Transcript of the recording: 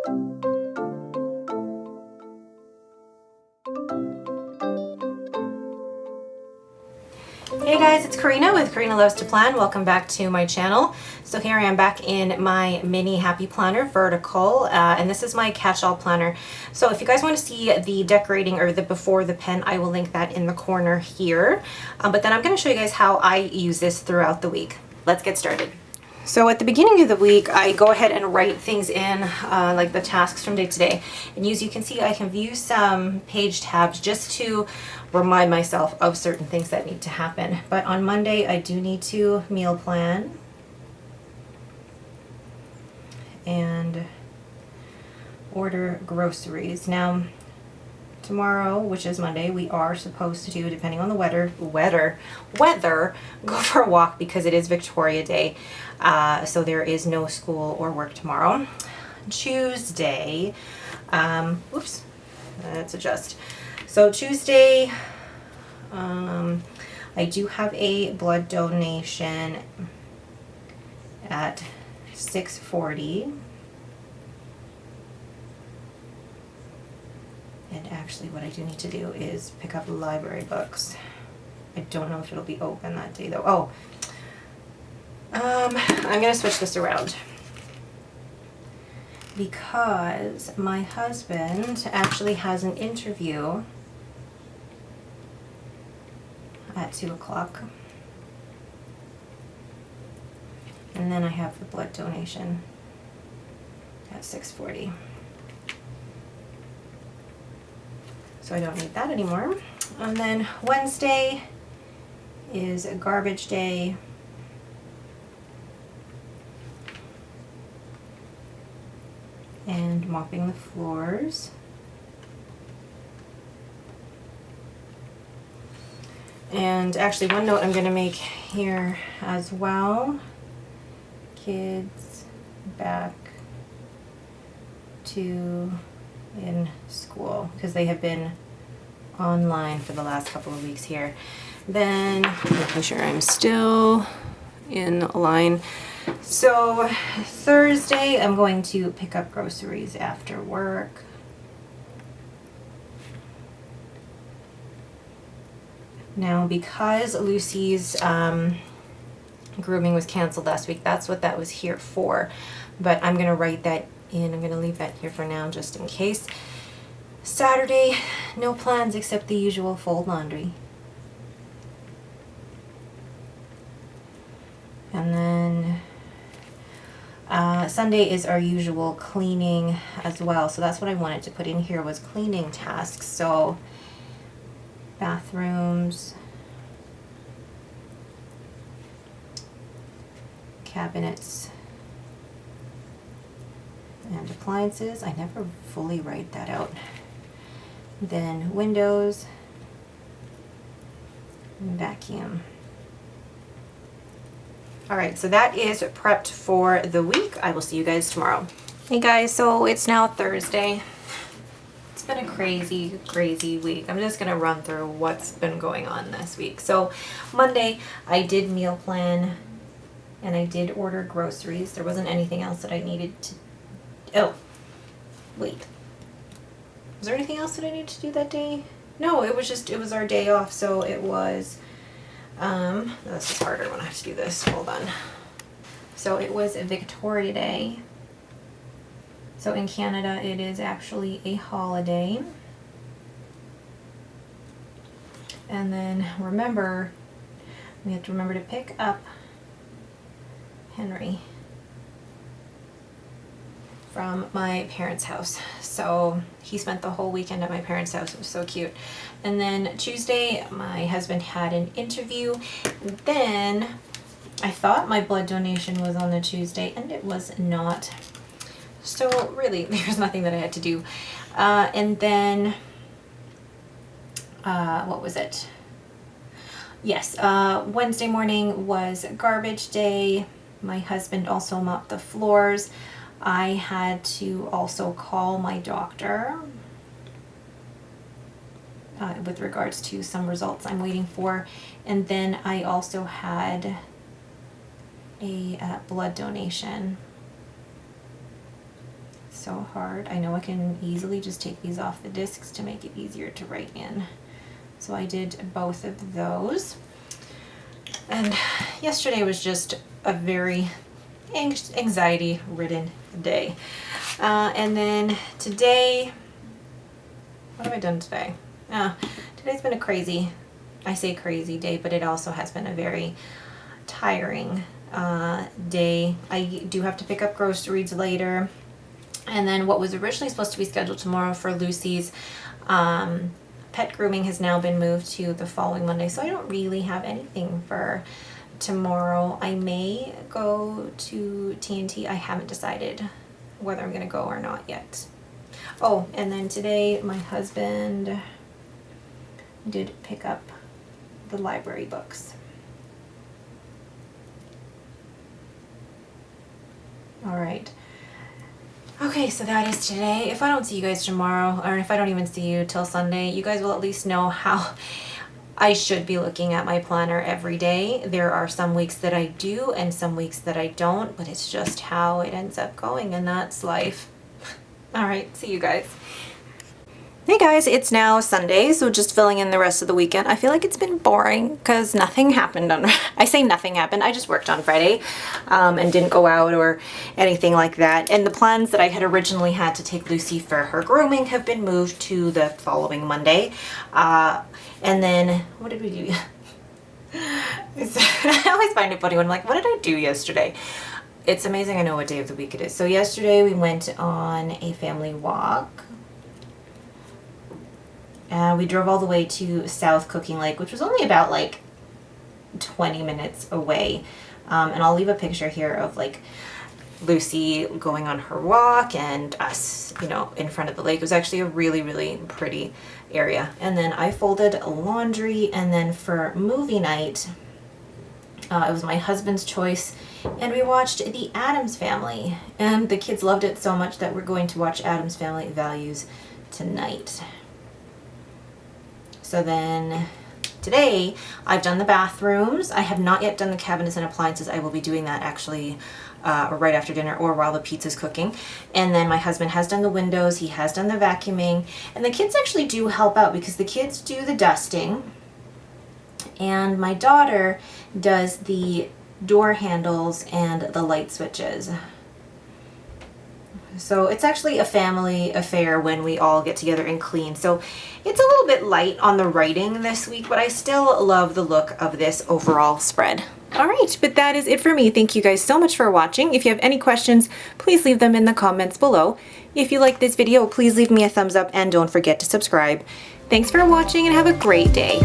Hey guys, it's Karina with Karina Loves to Plan. Welcome back to my channel. So here I am back in my mini happy planner vertical, and this is my catch-all planner. So if you guys want to see the decorating or the before the pen, I will link that in the corner here. But then I'm going to show you guys how I use this throughout the week. Let's get started. So at the beginning of the week, I go ahead and write things in, like the tasks from day to day. And as you can see, I can view some page tabs just to remind myself of certain things that need to happen. But on Monday, I do need to meal plan and order groceries. Now, tomorrow, which is Monday, we are supposed to do, depending on the weather, go for a walk because it is Victoria Day. So there is no school or work tomorrow. Tuesday, oops, let's adjust. So Tuesday, I do have a blood donation at 6:40. And actually what I do need to do is pick up library books. I don't know if it'll be open that day though. Oh, I'm gonna switch this around because my husband actually has an interview at 2 o'clock. And then I have the blood donation at 6:40. So I don't need that anymore. And then Wednesday is a garbage day. And mopping the floors. And actually one note I'm going to make here as well. Kids back to in school because they have been online for the last couple of weeks here. Then making sure I'm still in line. So Thursday I'm going to pick up groceries after work. Now because Lucy's grooming was canceled last week, that's what that was here for. But I'm going to write that in. I'm going to leave that here for now just in case. Saturday, no plans except the usual fold laundry. And then Sunday is our usual cleaning as well. So that's what I wanted to put in here was cleaning tasks. So bathrooms, cabinets, and appliances. I never fully write that out. Then windows and vacuum. All right, so that is prepped for the week. I will see you guys tomorrow. Hey guys, so it's now Thursday. It's been a crazy, crazy week. I'm just gonna run through what's been going on this week. So Monday, I did meal plan and I did order groceries. There wasn't anything else that I needed to, oh, wait. Was there anything else that I needed to do that day? No, it was our day off, so it was, this is harder when I have to do this, hold on. So it was Victoria Day. So in Canada, it is actually a holiday. And then remember, we have to remember to pick up Henry from my parents' house. So he spent the whole weekend at my parents' house. It was so cute. And then Tuesday, my husband had an interview. Then I thought my blood donation was on the Tuesday, and it was not. So really, there's nothing that I had to do. And then, what was it? Yes, Wednesday morning was garbage day. My husband also mopped the floors. I had to also call my doctor with regards to some results I'm waiting for. And then I also had a blood donation. so hard. I know I can easily just take these off the discs to make it easier to write in. So I did both of those. And yesterday was just a very anxiety-ridden day. And then today, what have I done today? Today's been a crazy, I say crazy day, but it also has been a very tiring day. I do have to pick up groceries later. And then what was originally supposed to be scheduled tomorrow for Lucy's pet grooming has now been moved to the following Monday. So I don't really have anything for tomorrow. I may go to TNT. I haven't decided whether I'm going to go or not yet. Oh, and then today my husband did pick up the library books. All right. Okay, so that is today. If I don't see you guys tomorrow, or if I don't even see you till Sunday, you guys will at least know how I should be looking at my planner every day. There are some weeks that I do and some weeks that I don't, but it's just how it ends up going, and that's life. All right, see you guys. Hey guys, it's now Sunday, so just filling in the rest of the weekend. I feel like it's been boring because nothing happened on, I say nothing happened, I just worked on Friday and didn't go out or anything like that. And the plans that I had originally had to take Lucy for her grooming have been moved to the following Monday. And then, what did we do? I always find it funny when I'm like, what did I do yesterday? It's amazing I know what day of the week it is. So yesterday we went on a family walk. We drove all the way to South Cooking Lake, which was only about like 20 minutes away. And I'll leave a picture here of like Lucy going on her walk and us, you know, in front of the lake. It was actually a really, really pretty area. And then I folded laundry, and then for movie night, it was my husband's choice, and we watched The Addams Family. And the kids loved it so much that we're going to watch Addams Family Values tonight. So then today I've done the bathrooms. I have not yet done the cabinets and appliances. I will be doing that actually right after dinner or while the pizza's cooking. And then my husband has done the windows. He has done the vacuuming. And the kids actually do help out because the kids do the dusting. And my daughter does the door handles and the light switches. So it's actually a family affair when we all get together and clean. So it's a little bit light on the writing this week, but I still love the look of this overall spread. All right, but that is it for me. Thank you guys so much for watching. If you have any questions, please leave them in the comments below. If you like this video, please leave me a thumbs up and don't forget to subscribe. Thanks for watching and have a great day.